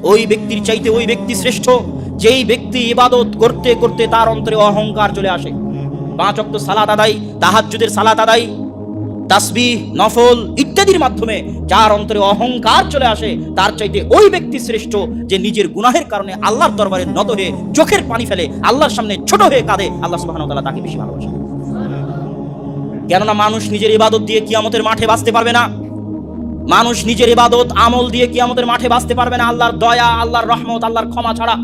ওই ব্যক্তির চাইতে ওই ব্যক্তি শ্রেষ্ঠ যেই ব্যক্তি ইবাদত করতে করতে তার অন্তরে অহংকার চলে আসে। 5 ওয়াক্ত সালাত আদায়, তাহাজ্জুদের সালাত আদায়, তাসবিহ, নফল ইত্যাদির মাধ্যমে যার অন্তরে অহংকার চলে আসে, তার চাইতে ওই ব্যক্তি শ্রেষ্ঠ যে নিজের গুনাহের কারণে আল্লাহর দরবারে নত হয়ে চোখের পানি ফেলে, আল্লাহর সামনে ছোট হয়ে কাঁদে। আল্লাহ সুবহানাহু ওয়া তাআলা তাকে বেশি ভালোবাসেন। কেননা মানুষ নিজের ইবাদত দিয়ে কিয়ামতের মাঠে বাঁচতে পারবে না। মানুষ নিজের ইবাদত আমল দিয়ে কিয়ামতের মাঠে বাঁচতে পারবে না আল্লাহর দয়া, আল্লাহর রহমত, আল্লাহর ক্ষমা ছাড়া।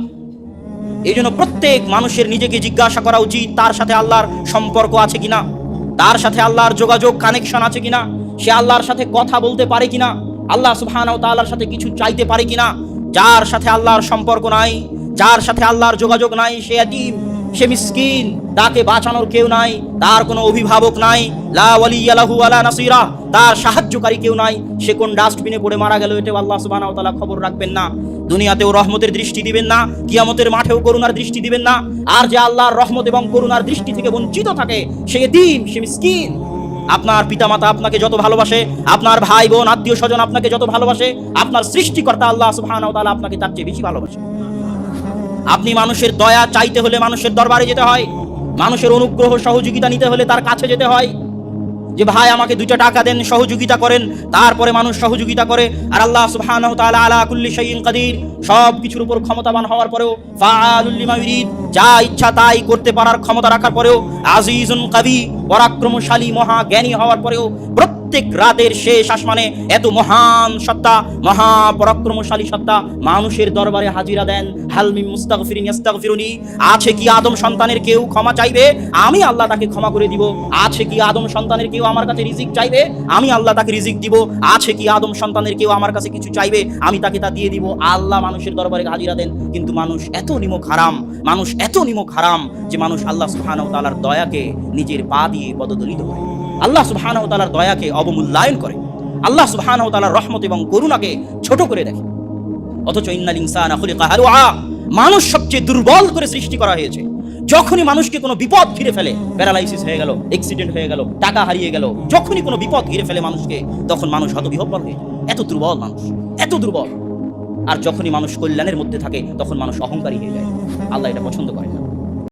এই জন্য প্রত্যেক মানুষের নিজেকে জিজ্ঞাসা করা উচিত, তার সাথে আল্লাহর সম্পর্ক আছে কিনা, তার সাথে আল্লাহর যোগাযোগ কানেকশন আছে কিনা, সে আল্লাহর সাথে কথা বলতে পারে কিনা, আল্লাহ সুবহানাহু ওয়া তাআলার সাথে কিছু চাইতে পারে কিনা। যার সাথে আল্লাহর সম্পর্ক নাই, যার সাথে আল্লাহর যোগাযোগ নাই, সে ইয়াতীম, সে মিসকিন, তাকে বাঁচানোর কেউ নাই, তার কোনো অভিভাবক নাই, লা ওয়ালিয়া লাহু ওয়ালা নাসিরা, তার সাহায্যকারী কেউ নাই। সে কোন ডাস্টবিনে পড়ে মারা গেল এটাও আল্লাহ সুবহানাহু ওয়া তাআলা খবর রাখবেন না। দুনিয়াতেও রহমতের দৃষ্টি দিবেন না, কিয়ামতের মাঠেও করুণার দৃষ্টি দিবেন না। আর যে আল্লাহর রহমত এবং করুণার দৃষ্টি থেকে বঞ্চিত থাকে, সে ইয়াতীম, সে মিসকিন। আপনার পিতামাতা আপনাকে যত ভালোবাসে, আপনার ভাই বোন আত্মীয় স্বজন আপনাকে যত ভালোবাসে, আপনার সৃষ্টিকর্তা আল্লাহ সুবহানাহু ওয়া তাআলা আপনাকে তার চেয়ে বেশি ভালোবাসে। আপনি মানুষের দয়া চাইতে হলে মানুষের দরবারে যেতে হয়, মানুষের অনুগ্রহ সহযোগিতা নিতে হলে তার কাছে যেতে হয়। যে ভাই আমাকে 2টা টাকা দেন, সহযোগিতা করেন, তারপরে মানুষ সহযোগিতা করে। আর আল্লাহ সুবহানাহু ওয়া তাআলা আলা কুল্লি শাইইন কাদির, সব কিছুর উপর ক্ষমতাবান হওয়ার পরেও, ফাআলুল লিমা ইউরিদ, যা ইচ্ছা তাই করতে পারার ক্ষমতা রাখার পরেও, আজিজুন কাবি, পরাক্রমশালী মহা জ্ঞানী হওয়ার পরেও, প্রত্যেক রাতের শেষ আসমানে এত মহান সত্তা, মহা পরাক্রমশালী সত্তা মানুষের দরবারে হাজিরা দেন। হাল মিন মুস্তাগফিরিন ইস্তাগফিরুনি, আছে কি আদম সন্তানের কেউ ক্ষমা চাইবে, আমি আল্লাহ তাকে ক্ষমা করে দিব। আছে কি আদম সন্তানের কেউ আমার কাছে রিজিক চাইবে, আমি আল্লাহ তাকে রিজিক দিব। আছে কি আদম সন্তানের কেউ আমার কাছে কিছু চাইবে, আমি তাকে তা দিয়ে দিব। আল্লাহ মানুষের দরবারে হাজিরা দেন। কিন্তু মানুষ এত নিমক হারাম, মানুষ এত নিমক হারাম যে মানুষ আল্লাহ সুবহানাহু ওয়া তাআলার দয়াকে নিজের পা দিয়ে পদদলিত করে, আল্লাহ সুবহানাহু ওয়া তাআলার দয়াকে অবমূল্যায়ন করে, আল্লাহ সুবহানাহু ওয়া তাআলার রহমত এবং করুণাকে ছোট করে দেখে। অথচ ইন্নাল ইনসানা খুলিকা হালুআ, মানুষ সবচেয়ে দুর্বল করে সৃষ্টি করা হয়েছে। যখনই মানুষকে কোনো বিপদ ঘিরে ফেলে, প্যারালাইসিস হয়ে গেল, অ্যাক্সিডেন্ট হয়ে গেল, টাকা হারিয়ে গেল, যখনই কোনো বিপদ ঘিরে ফেলে মানুষকে, তখন মানুষ হতবিহ্বল হয়ে যায়। এত দুর্বল মানুষ, এত দুর্বল। আর যখনই মানুষ কল্যাণের মধ্যে থাকে, তখন মানুষ অহংকারী হয়ে যায়। আল্লাহ এটা পছন্দ করেন না।